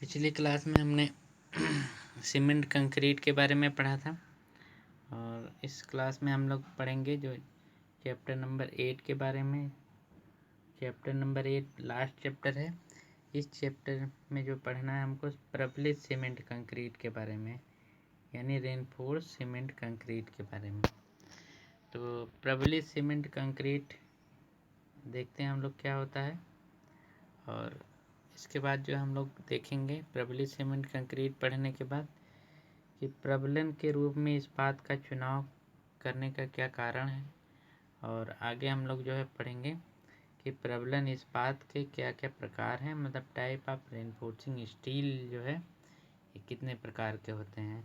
पिछली क्लास में हमने सीमेंट कंक्रीट के बारे में पढ़ा था और इस क्लास में हम लोग पढ़ेंगे जो चैप्टर नंबर 8 के बारे में। चैप्टर नंबर 8 लास्ट चैप्टर है। इस चैप्टर में जो पढ़ना है हमको प्रबलित सीमेंट कंक्रीट के बारे में, यानी रेनफोर्स सीमेंट कंक्रीट के बारे में। तो प्रबलित सीमेंट कंक्रीट देखते हैं हम लोग क्या होता है, और इसके बाद जो हम लोग देखेंगे प्रबलित सीमेंट कंक्रीट पढ़ने के बाद कि प्रबलन के रूप में इस्पात का चुनाव करने का क्या कारण है, और आगे हम लोग जो है पढ़ेंगे कि प्रबलन इस्पात के क्या क्या प्रकार हैं, मतलब टाइप ऑफ रेनफोर्सिंग स्टील जो है ये कितने प्रकार के होते हैं।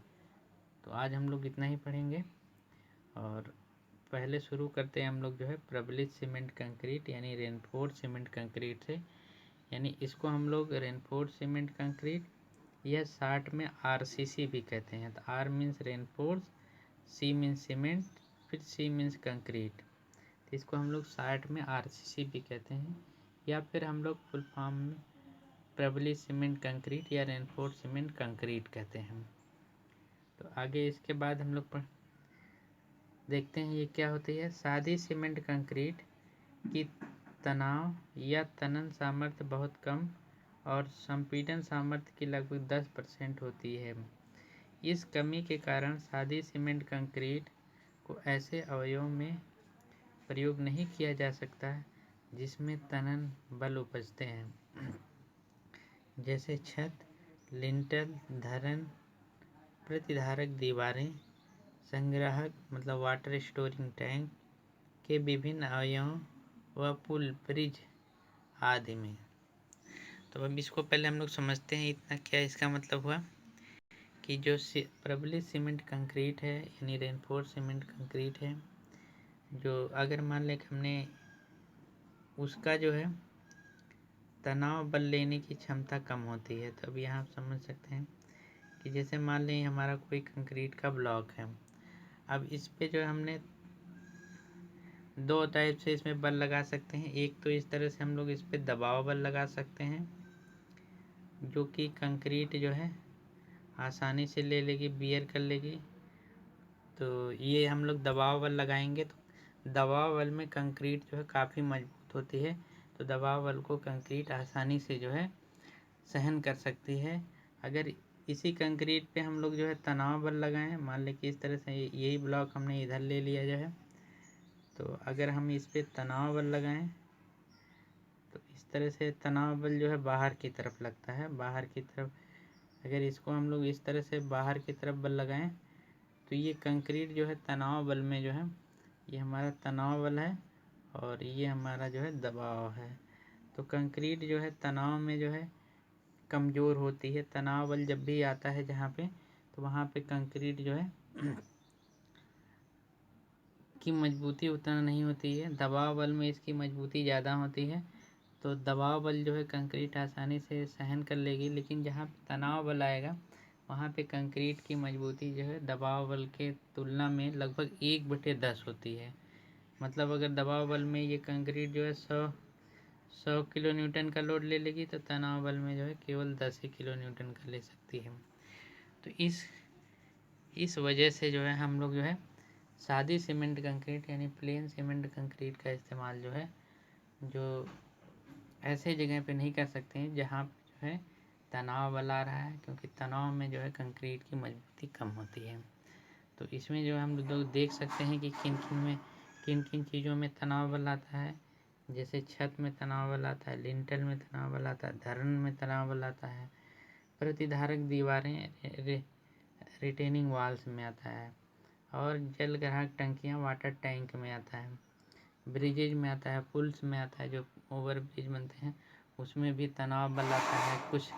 तो आज हम लोग इतना ही पढ़ेंगे और पहले शुरू करते हैं हम लोग जो है प्रबलित सीमेंट कंक्रीट यानी रेनफोर्स सीमेंट कंक्रीट से। यानी इसको हम लोग रेनफोर्स सीमेंट कंक्रीट या शार्ट में आरसीसी भी कहते हैं। तो R means reinforce, C means cement, फिर सी मीन्स कंक्रीट। तो इसको हम लोग शार्ट में आरसीसी भी कहते हैं, या फिर हम लोग फुल फॉर्म में प्रबलित सीमेंट कंक्रीट या रेनफोर्स सीमेंट कंक्रीट कहते हैं। तो आगे इसके बाद हम लोग देखते हैं ये क्या होती है। सादी सीमेंट कंक्रीट की तनाव या तनन सामर्थ्य बहुत कम और संपीड़न सामर्थ्य की लगभग 10% होती है। इस कमी के कारण सादी सीमेंट कंक्रीट को ऐसे अवयवों में प्रयोग नहीं किया जा सकता जिसमें तनन बल उपजते हैं, जैसे छत, लिंटल, धरन, प्रतिधारक दीवारें, संग्राहक मतलब वाटर स्टोरिंग टैंक के विभिन्न अवयवों व पुल, ब्रिज आदि में। तो अब इसको पहले हम लोग समझते हैं। इतना क्या इसका मतलब हुआ कि जो प्रबलित सीमेंट कंक्रीट है यानी रेनफोर्स सीमेंट कंक्रीट है, जो अगर मान लें कि हमने उसका जो है तनाव बल लेने की क्षमता कम होती है। तो अब यहाँ आप समझ सकते हैं कि जैसे मान लें हमारा कोई कंक्रीट का ब्लॉक है, अब इस पे जो हमने दो टाइप से इसमें बल लगा सकते हैं। एक तो इस तरह से हम लोग इस पे दबाव बल लगा सकते हैं, जो कि कंक्रीट जो है आसानी से ले लेगी, बियर कर लेगी। तो ये हम लोग दबाव बल लगाएंगे तो दबाव बल में कंक्रीट जो है काफ़ी मजबूत होती है, तो दबाव बल को कंक्रीट आसानी से जो है सहन कर सकती है। अगर इसी कंक्रीट पे हम लोग जो है तनाव बल लगाएं, मान लें कि इस तरह से यही ब्लॉक हमने इधर ले लिया जो है, तो अगर हम इस पे तनाव बल लगाएं तो इस तरह से तनाव बल जो है बाहर की तरफ लगता है, बाहर की तरफ। अगर इसको हम लोग इस तरह से बाहर की तरफ बल लगाएं तो ये कंक्रीट जो है तनाव बल में जो है, ये हमारा तनाव बल है और ये हमारा जो है दबाव है। तो कंक्रीट जो है तनाव में जो है कमज़ोर होती है। तनाव बल जब भी आता है जहाँ पे, तो वहाँ पे कंक्रीट जो है की मजबूती उतना नहीं होती है। दबाव बल में इसकी मजबूती ज़्यादा होती है, तो दबाव बल जो है कंक्रीट आसानी से सहन कर लेगी। लेकिन जहाँ तनाव बल आएगा वहाँ पे कंक्रीट की मजबूती जो है दबाव बल के तुलना में लगभग 1/10 होती है। मतलब अगर दबाव बल में ये कंक्रीट जो है 100 किलो न्यूटन का लोड ले लेगी, तो तनाव बल में जो है केवल 10 ही किलो न्यूटन का ले सकती है। तो इस वजह से जो है हम लोग जो है सादी सीमेंट कंक्रीट यानी प्लेन सीमेंट कंक्रीट का इस्तेमाल जो है जो ऐसे जगह पे नहीं कर सकते हैं जहाँ जो है तनाव बल आ रहा है, क्योंकि तनाव में जो है कंक्रीट की मजबूती कम होती है। तो इसमें जो हम लोग देख सकते हैं कि किन किन चीज़ों में तनाव बल आता है। जैसे छत में तनाव बल आता है, लिंटल में तनाव बल आता है, धरन में तनाव बल आता है, प्रतिधारक दीवारें रिटेनिंग वाल्स में आता है, और जल ग्राहक टंकियाँ वाटर टैंक में आता है, ब्रिजेज में आता है, पुल्स में आता है, जो ओवर ब्रिज बनते हैं उसमें भी तनाव बल आता है। कुछ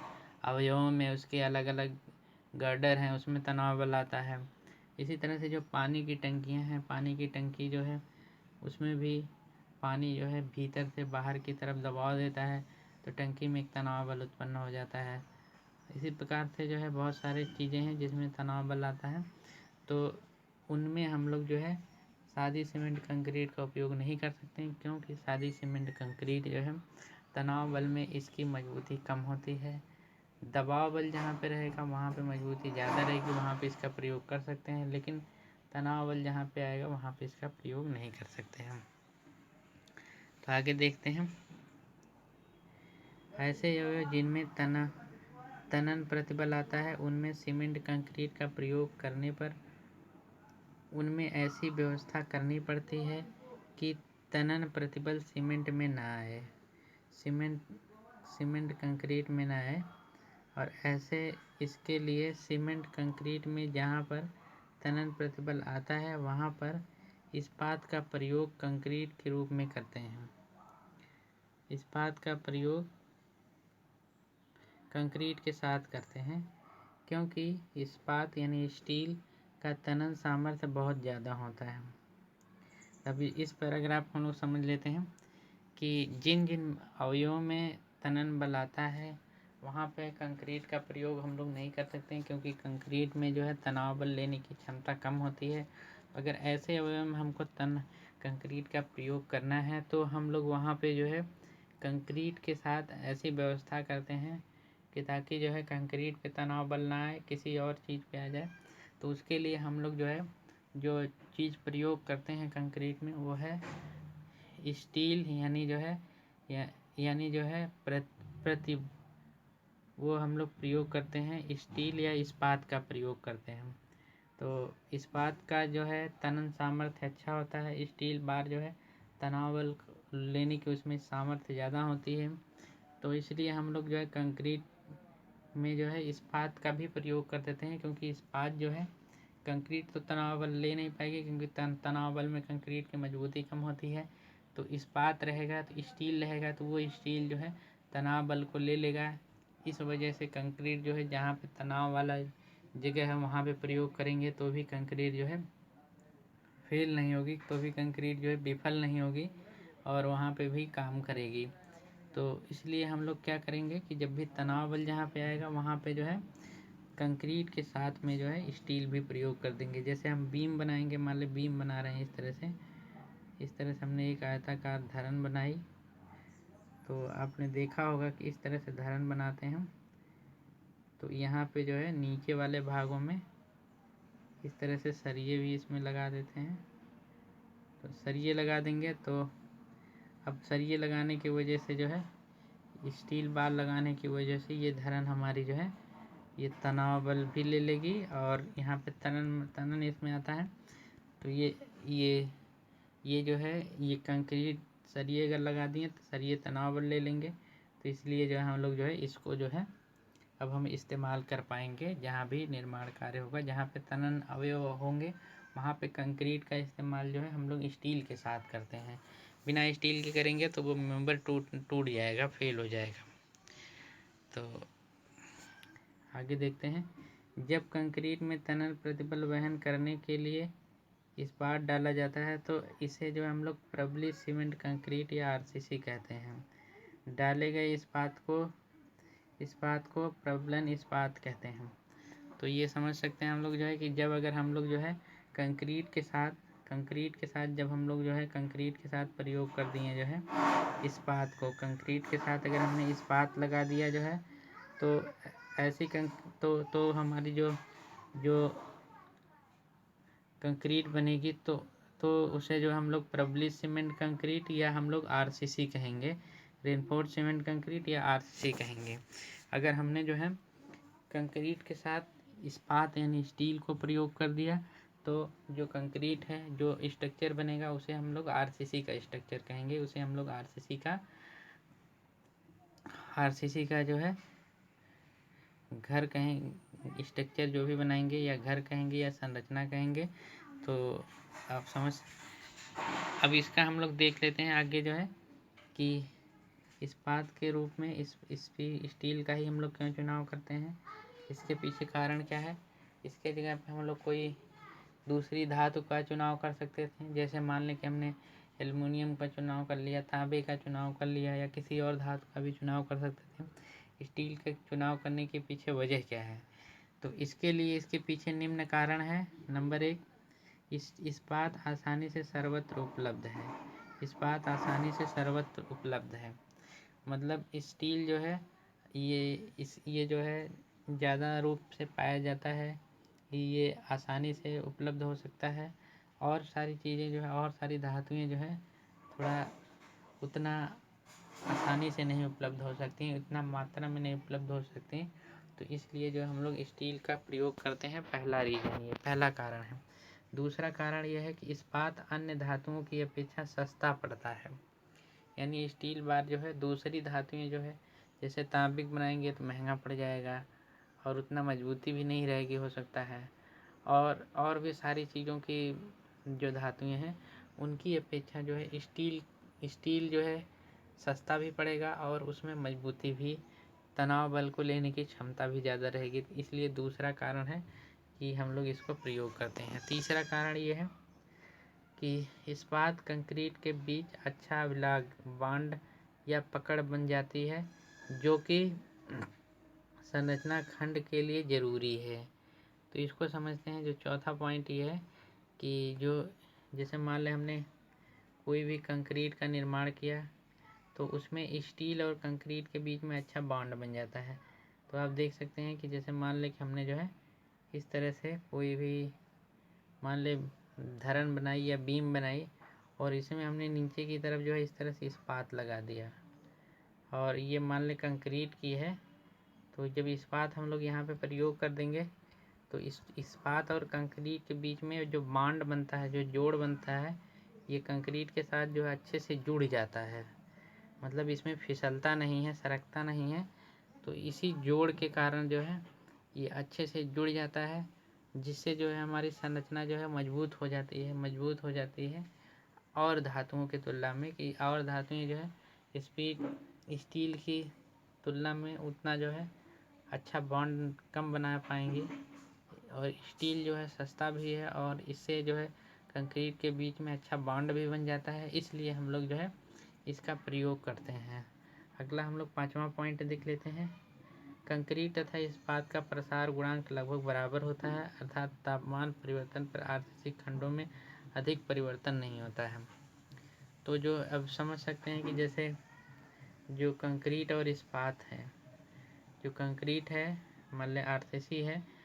अवयवों में उसके अलग अलग गर्डर हैं उसमें तनाव बल आता है। इसी तरह से जो पानी की टंकियां हैं, पानी की टंकी जो है उसमें भी पानी जो है भीतर से बाहर की तरफ दबाव देता है, तो टंकी में एक तनाव बल उत्पन्न हो जाता है। इसी प्रकार से जो है बहुत सारी चीज़ें हैं जिसमें तनाव बल आता है, तो उनमें हम लोग जो है सादी सीमेंट कंक्रीट का उपयोग नहीं कर सकते हैं, क्योंकि सादी सीमेंट कंक्रीट जो है तनाव बल में इसकी मजबूती कम होती है। दबाव बल जहाँ पे रहेगा वहाँ पे मजबूती ज़्यादा रहेगी, वहाँ पे इसका प्रयोग कर सकते हैं, लेकिन तनाव बल जहाँ पे आएगा वहाँ पे इसका प्रयोग नहीं कर सकते हम। तो आगे देखते हैं। ऐसे अवयव जिनमें तनन प्रतिबल आता है उनमें सीमेंट कंक्रीट का प्रयोग करने पर उनमें ऐसी व्यवस्था करनी पड़ती है कि तनन प्रतिबल सीमेंट में ना आए, सीमेंट कंक्रीट में ना आए। और ऐसे इसके लिए सीमेंट कंक्रीट में जहाँ पर तनन प्रतिबल आता है वहाँ पर इस्पात का प्रयोग कंक्रीट के रूप में करते हैं। इस्पात का प्रयोग कंक्रीट के साथ करते हैं क्योंकि इस्पात यानी स्टील का तनन सामर्थ्य बहुत ज़्यादा होता है। अभी इस पैराग्राफ को हम लोग समझ लेते हैं कि जिन जिन अवयवों में तनन बल आता है वहाँ पे कंक्रीट का प्रयोग हम लोग नहीं कर सकते हैं, क्योंकि कंक्रीट में जो है तनाव बल लेने की क्षमता कम होती है। अगर ऐसे अवयव में हमको कंक्रीट का प्रयोग करना है तो हम लोग वहाँ पे जो है कंक्रीट के साथ ऐसी व्यवस्था करते हैं कि ताकि जो है कंक्रीट पे तनाव बल ना आए, किसी और चीज़ पे आ जाए। तो उसके लिए हम लोग जो है जो चीज़ प्रयोग करते हैं कंक्रीट में वो है स्टील, यानी जो है यानी जो है प्रति वो हम लोग प्रयोग करते हैं स्टील या इस्पात का प्रयोग करते हैं। तो इस्पात का जो है तनन सामर्थ्य अच्छा होता है, स्टील बार जो है तनाव बल लेने की उसमें सामर्थ्य ज़्यादा होती है। तो इसलिए हम लोग जो है कंक्रीट में जो है इस्पात का भी प्रयोग कर देते हैं, क्योंकि इस्पात जो है कंक्रीट तो तनाव बल ले नहीं पाएगी, क्योंकि तनाव बल में कंक्रीट की मजबूती कम होती है। तो इस्पात रहेगा तो स्टील रहेगा तो वो स्टील जो है तनाव बल को ले लेगा। इस वजह से कंक्रीट जो है जहाँ पे तनाव वाला जगह है वहाँ पे प्रयोग करेंगे तो भी कंक्रीट जो है फेल नहीं होगी, तो भी कंक्रीट जो है विफल नहीं होगी और वहाँ पे भी काम करेगी। तो इसलिए हम लोग क्या करेंगे कि जब भी तनाव बल जहाँ पे आएगा वहाँ पे जो है कंक्रीट के साथ में जो है स्टील भी प्रयोग कर देंगे। जैसे हम बीम बनाएंगे, मान लो बीम बना रहे हैं इस तरह से हमने एक आयताकार धरन बनाई। तो आपने देखा होगा कि इस तरह से धरन बनाते हैं हम। तो यहाँ पे जो है नीचे वाले भागों में इस तरह से सरिये भी इसमें लगा देते हैं। तो सरिये लगा देंगे तो अब सरिये लगाने की वजह से जो है स्टील बार लगाने की वजह से ये धरन हमारी जो है ये तनाव बल भी ले लेगी और यहाँ पे तनन इसमें आता है। तो ये जो है ये कंक्रीट सरिये अगर लगा दिए तो सरिये तनाव बल ले लेंगे। तो इसलिए जो है हम लोग जो है इसको जो है अब हम इस्तेमाल कर पाएंगे जहाँ भी निर्माण कार्य होगा, जहाँ पे तनन अवयव होंगे वहाँ पे कंक्रीट का इस्तेमाल जो है हम लोग स्टील के साथ करते हैं। बिना स्टील के करेंगे तो वो मेंबर टूट जाएगा, फेल हो जाएगा। तो आगे देखते हैं। जब कंक्रीट में तनन प्रतिबल वहन करने के लिए इस्पात डाला जाता है तो इसे जो हम लोग प्रबलित सीमेंट कंक्रीट या आरसीसी कहते हैं। डाले गए इस्पात को प्रबलन इस्पात कहते हैं। तो ये समझ सकते हैं हम लोग जो है कि जब अगर हम लोग जो है कंक्रीट के साथ जब हम लोग जो है कंक्रीट के साथ प्रयोग कर दिए जो है इस्पात को, कंक्रीट के साथ अगर हमने इस्पात लगा दिया जो है तो ऐसी तो हमारी जो कंक्रीट बनेगी तो उसे जो हम लोग प्रबलित सीमेंट कंक्रीट या हम लोग आरसीसी कहेंगे, रेनफोर्स्ड सीमेंट कंक्रीट या आरसीसी कहेंगे। अगर हमने जो है कंक्रीट के साथ इस्पात यानी स्टील को प्रयोग कर दिया तो जो कंक्रीट है जो स्ट्रक्चर बनेगा उसे हम लोग आरसीसी का स्ट्रक्चर कहेंगे। उसे हम लोग आरसीसी का जो है घर कहें, स्ट्रक्चर जो भी बनाएंगे या घर कहेंगे या संरचना कहेंगे। तो आप समझ, अब इसका हम लोग देख लेते हैं आगे जो है कि इस्पात के रूप में स्टील का ही हम लोग क्यों चुनाव करते हैं, इसके पीछे कारण क्या है। इसके जगह पे हम लोग कोई दूसरी धातु का चुनाव कर सकते थे। जैसे मान लें कि हमने एल्युमिनियम का चुनाव कर लिया, तांबे का चुनाव कर लिया या किसी और धातु का भी चुनाव कर सकते थे। स्टील का चुनाव करने के पीछे वजह क्या है, तो इसके लिए इसके पीछे निम्न कारण है। नंबर 1, इस्पात आसानी से सर्वत्र उपलब्ध है। इस्पात आसानी से सर्वत्र उपलब्ध है मतलब स्टील जो है ये जो है ज़्यादा रूप से पाया जाता है, ये आसानी से उपलब्ध हो सकता है। और सारी चीज़ें जो है, और सारी धातुएँ जो है थोड़ा उतना आसानी से नहीं उपलब्ध हो सकती हैं, इतना मात्रा में नहीं उपलब्ध हो सकती हैं। तो इसलिए जो हम लोग स्टील का प्रयोग करते हैं, पहला रीज़न ये पहला कारण है। दूसरा कारण यह है कि इस्पात अन्य धातुओं की अपेक्षा सस्ता पड़ता है। यानी स्टील बार जो है दूसरी धातुएं जो है, जैसे तांबिक बनाएंगे तो महंगा पड़ जाएगा और उतना मजबूती भी नहीं रहेगी हो सकता है। और भी सारी चीज़ों की जो धातुएं हैं उनकी अपेक्षा जो है स्टील जो है सस्ता भी पड़ेगा और उसमें मजबूती भी, तनाव बल को लेने की क्षमता भी ज़्यादा रहेगी। इसलिए दूसरा कारण है कि हम लोग इसको प्रयोग करते हैं। तीसरा कारण ये है कि इस्पात कंक्रीट के बीच अच्छा विलाग बॉन्ड या पकड़ बन जाती है, जो कि संरचना खंड के लिए ज़रूरी है। तो इसको समझते हैं। जो चौथा पॉइंट ये है कि जो जैसे मान लें हमने कोई भी कंक्रीट का निर्माण किया तो उसमें स्टील और कंक्रीट के बीच में अच्छा बॉन्ड बन जाता है। तो आप देख सकते हैं कि जैसे मान लें कि हमने जो है इस तरह से कोई भी मान ले धरन बनाई या बीम बनाई और इसमें हमने नीचे की तरफ जो है इस तरह से इस्पात लगा दिया और ये मान ले कंक्रीट की है। तो जब इस्पात हम लोग यहाँ पे प्रयोग कर देंगे तो इस इस्पात और कंक्रीट के बीच में जो बॉन्ड बनता है, जो जोड़ बनता है, ये कंक्रीट के साथ जो है अच्छे से जुड़ जाता है। मतलब इसमें फिसलता नहीं है, सरकता नहीं है। तो इसी जोड़ के कारण जो है ये अच्छे से जुड़ जाता है, जिससे जो है हमारी संरचना जो है मजबूत हो जाती है और धातुओं की तुलना में, कि और धातुएं जो है स्टील की तुलना में उतना जो है अच्छा बॉन्ड कम बना पाएंगे। और स्टील जो है सस्ता भी है और इससे जो है कंक्रीट के बीच में अच्छा बॉन्ड भी बन जाता है, इसलिए हम लोग जो है इसका प्रयोग करते हैं। अगला हम लोग पाँचवा पॉइंट देख लेते हैं। कंक्रीट तथा इस्पात का प्रसार गुणांक लगभग बराबर होता है, अर्थात तापमान परिवर्तन पर आरसीसी खंडों में अधिक परिवर्तन नहीं होता है। तो जो अब समझ सकते हैं कि जैसे जो कंक्रीट और इस्पात है, जो कंक्रीट है मान लें आरसीसी है,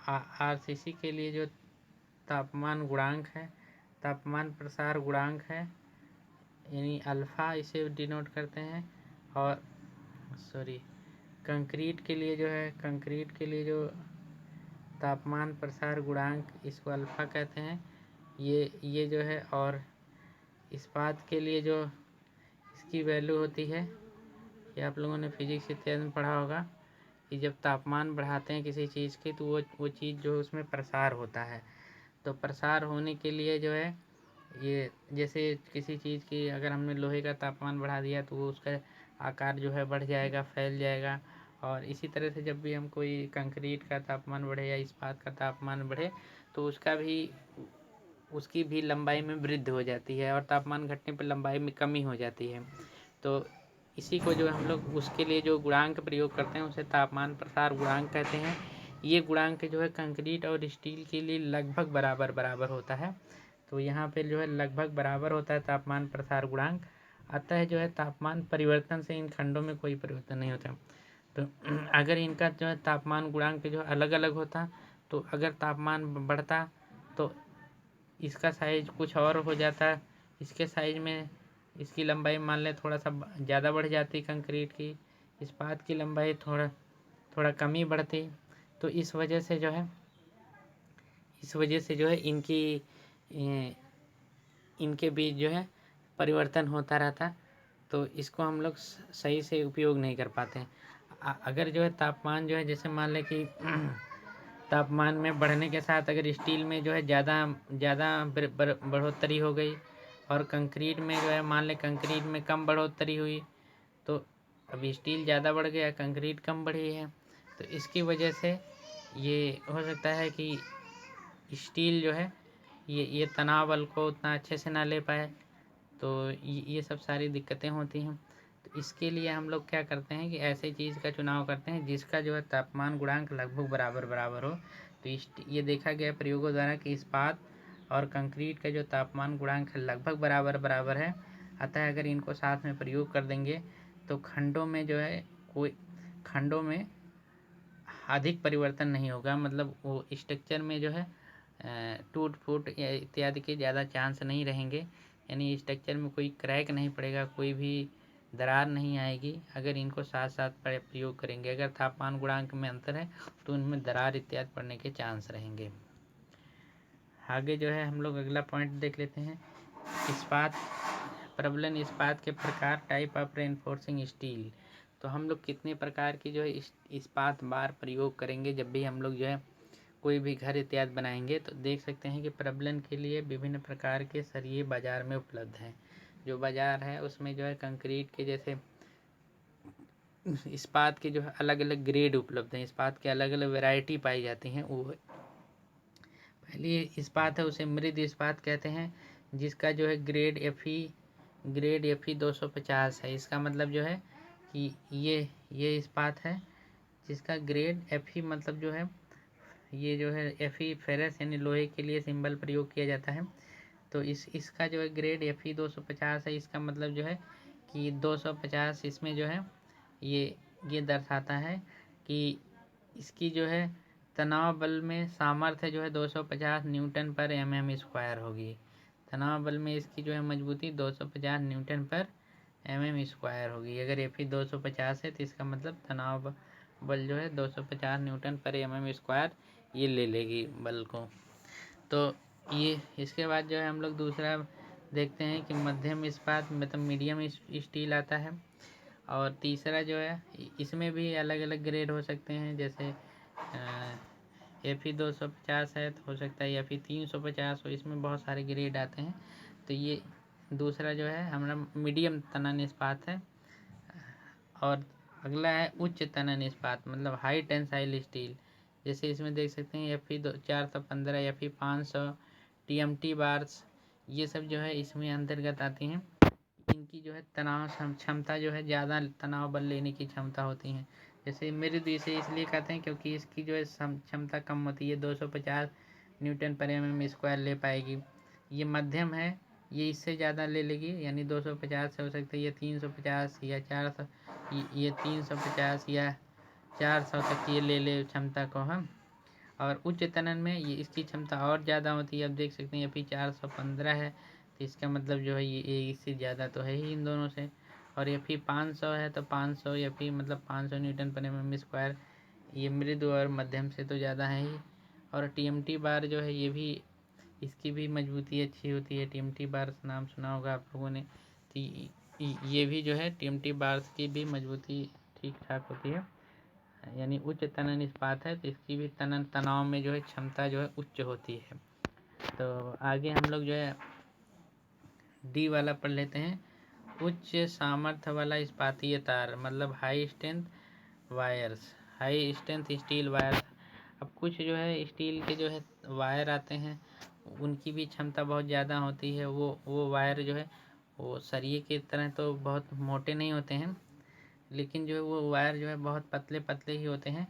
आरसीसी के लिए जो तापमान गुणांक है, तापमान प्रसार गुणांक है, यानी अल्फ़ा इसे डिनोट करते हैं। और कंक्रीट के लिए जो तापमान प्रसार गुणांक, इसको अल्फ़ा कहते हैं, ये जो है। और इस्पात के लिए जो इसकी वैल्यू होती है, ये आप लोगों ने फिजिक्स इत्यादि में पढ़ा होगा कि जब तापमान बढ़ाते हैं किसी चीज़ की तो वो चीज़ जो है उसमें प्रसार होता है। तो प्रसार होने के लिए जो है ये, जैसे किसी चीज़ की अगर हमने लोहे का तापमान बढ़ा दिया तो वो उसका आकार जो है बढ़ जाएगा, फैल जाएगा। और इसी तरह से जब भी हम कोई कंक्रीट का तापमान बढ़े या इस्पात का तापमान बढ़े तो उसकी भी लंबाई में वृद्धि हो जाती है और तापमान घटने पर लंबाई में कमी हो जाती है। तो इसी को जो हम लोग उसके लिए जो गुणांक प्रयोग करते हैं उसे तापमान प्रसार गुणांक कहते हैं। ये गुणांक जो है कंक्रीट और स्टील के लिए लगभग बराबर होता है। तो यहाँ पे जो है लगभग बराबर होता है तापमान प्रसार गुणांक। अतः जो है तापमान परिवर्तन से इन खंडों में कोई परिवर्तन नहीं होता। तो अगर इनका जो है तापमान गुणांक जो अलग अलग होता, तो अगर तापमान बढ़ता तो इसका साइज कुछ और हो जाता, इसके साइज में इसकी लंबाई मान लें थोड़ा सा ज़्यादा बढ़ जाती कंक्रीट की, इस्पात की लंबाई थोड़ा कम ही बढ़ती। तो इस वजह से जो है इनके बीच जो है परिवर्तन होता रहता। तो इसको हम लोग सही से उपयोग नहीं कर पाते। अगर जो है तापमान जो है जैसे मान लें कि तापमान में बढ़ने के साथ अगर स्टील में जो है ज़्यादा बढ़ोतरी हो गई और कंक्रीट में जो है मान लें कंक्रीट में कम बढ़ोतरी हुई, तो अभी स्टील ज़्यादा बढ़ गया, कंक्रीट कम बढ़ी है। तो इसकी वजह से ये हो सकता है कि स्टील जो है ये तनाव बल को उतना अच्छे से ना ले पाए। तो ये सब सारी दिक्कतें होती हैं। तो इसके लिए हम लोग क्या करते हैं कि ऐसे चीज़ का चुनाव करते हैं जिसका जो है तापमान गुणांक लगभग बराबर हो। तो ये देखा गया प्रयोगों द्वारा कि इस्पात और कंक्रीट का जो तापमान गुणांक लगभग बराबर है। अतः अगर इनको साथ में प्रयोग कर देंगे तो खंडों में जो है खंडों में अधिक परिवर्तन नहीं होगा, मतलब वो स्ट्रक्चर में जो है टूट फूट इत्यादि के ज़्यादा चांस नहीं रहेंगे, यानी स्ट्रक्चर में कोई क्रैक नहीं पड़ेगा, कोई भी दरार नहीं आएगी अगर इनको साथ साथ प्रयोग करेंगे। अगर तापमान गुणांक में अंतर है तो उनमें दरार इत्यादि पड़ने के चांस रहेंगे। आगे जो है हम लोग अगला पॉइंट देख लेते हैं, इस्पात प्रबलन इस्पात के प्रकार, टाइप ऑफ रेनफोर्सिंग स्टील। तो हम लोग कितने प्रकार की जो है इस्पात बार प्रयोग करेंगे जब भी हम लोग जो है कोई भी घर इत्यादि बनाएंगे। तो देख सकते हैं कि प्रबलन के लिए विभिन्न प्रकार के सरिये बाजार में उपलब्ध हैं। जो बाजार है उसमें जो है कंक्रीट के जैसे इस्पात के जो है अलग अलग ग्रेड उपलब्ध हैं, इस्पात के अलग अलग वैरायटी पाई जाती हैं। वो पहली इस्पात है उसे मृद इस्पात कहते हैं, जिसका जो है ग्रेड एफ ई 250 है। इसका मतलब जो है कि ये इस्पात है जिसका ग्रेड एफ ई मतलब जो है ये जो है एफ ई फेरस यानी लोहे के लिए सिंबल प्रयोग किया जाता है। तो इसका जो है ग्रेड एफ ई 250 है। इसका मतलब जो है कि 250 इसमें जो है ये दर्शाता है कि इसकी जो है तनाव बल में सामर्थ्य जो है 250 न्यूटन पर एम स्क्वायर होगी। तनाव बल में इसकी जो है मजबूती 250 न्यूटन पर एम स्क्वायर होगी। अगर एफ ई 250 है तो इसका मतलब तनाव बल जो है 250 न्यूटन पर एम स्क्वायर ये ले लेगी बल को। तो ये इसके बाद जो है हम लोग दूसरा देखते हैं कि मध्यम इस्पात मतलब मीडियम स्टील आता है। और तीसरा जो है इसमें भी अलग अलग ग्रेड हो सकते हैं, जैसे एफ ई 250 है तो हो सकता है एफ ई 350 हो, इसमें बहुत सारे ग्रेड आते हैं। तो ये दूसरा जो है हमारा मीडियम तनन इस्पात है। और अगला है उच्च तनन इस्पात मतलब हाई टेंसाइल स्टील। जैसे इसमें देख सकते हैं F E 415, F E 500, TMT bars, ये सब जो है इसमें अंतर्गत आती हैं। इनकी जो है तनाव क्षमता जो है ज़्यादा तनाव बल लेने की क्षमता होती है। जैसे मृदु इसे इसलिए कहते हैं क्योंकि इसकी जो है क्षमता कम होती है, 250 न्यूटन पर एम स्क्वायर ले पाएगी। ये मध्यम है, ये इससे ज़्यादा ले लेगी, यानी 250 से हो सकता है ये 350 या 400, ये 350 या 400 तक ये ले ले क्षमता को हम। और उच्च तनन में ये इसकी क्षमता और ज़्यादा होती है। अब देख सकते हैं अभी 415 है तो इसका मतलब जो है ये इससे ज़्यादा तो है ही इन दोनों से। और एफ ई 500 है तो 500 एफ ई मतलब 500 न्यूटन पर एम स्क्वायर, ये मृदु और मध्यम से तो ज़्यादा है ही। और TMT बार जो है ये भी इसकी भी मजबूती अच्छी होती है। TMT बार नाम सुना होगा आप लोगों ने, तो ये भी जो है TMT बार्स की भी मजबूती ठीक ठाक होती है, यानी उच्च तनन इस्पात है तो इसकी भी तनन तनाव में जो है क्षमता जो है उच्च होती है। तो आगे हम लोग जो है डी वाला पढ़ लेते हैं, उच्च सामर्थ्य वाला इस्पातीय तार मतलब high strength wires, high strength steel wire. अब कुछ जो है स्टील के जो है वायर आते हैं उनकी भी क्षमता बहुत ज़्यादा होती है। वो वायर जो है वो सरिये की तरह तो बहुत मोटे नहीं होते हैं, लेकिन जो है वो वायर जो है बहुत पतले पतले ही होते हैं,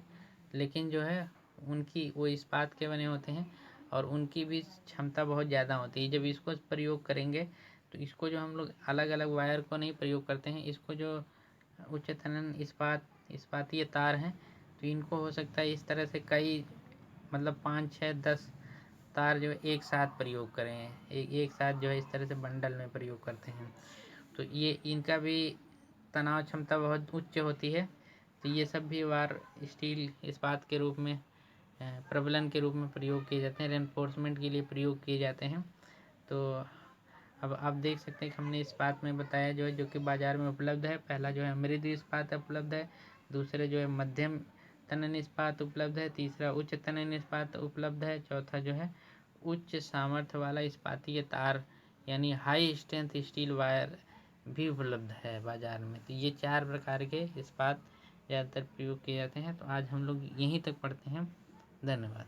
लेकिन जो है उनकी वो इस्पात के बने होते हैं और उनकी भी क्षमता बहुत ज़्यादा होती है। जब इसको प्रयोग करेंगे तो इसको जो हम लोग अलग अलग वायर को नहीं प्रयोग करते हैं, इसको जो उच्च तनन इस्पातीय तार हैं तो इनको हो सकता है इस तरह से कई मतलब 5, 6, 10 तार जो है एक साथ प्रयोग करें, एक साथ जो है इस तरह से बंडल में प्रयोग करते हैं। तो ये इनका भी तनाव क्षमता बहुत उच्च होती है। तो ये सब भी वार स्टील इस्पात के रूप में प्रबलन के रूप में प्रयोग किए जाते हैं, रेनफोर्समेंट के लिए प्रयोग किए जाते हैं। तो अब आप देख सकते हैं कि हमने इस्पात में बताया जो है जो कि बाज़ार में उपलब्ध है। पहला जो है मृदु इस्पात उपलब्ध है, दूसरे जो है मध्यम तनन इस्पात उपलब्ध है, तीसरा उच्च तनन इस्पात उपलब्ध है, चौथा जो है उच्च सामर्थ्य वाला इस्पातीय तार यानी हाई स्ट्रेंथ स्टील वायर भी उपलब्ध है बाज़ार में। तो ये 4 प्रकार के इस्पात ज़्यादातर प्रयोग किए जाते हैं। तो आज हम लोग यहीं तक पढ़ते हैं। धन्यवाद।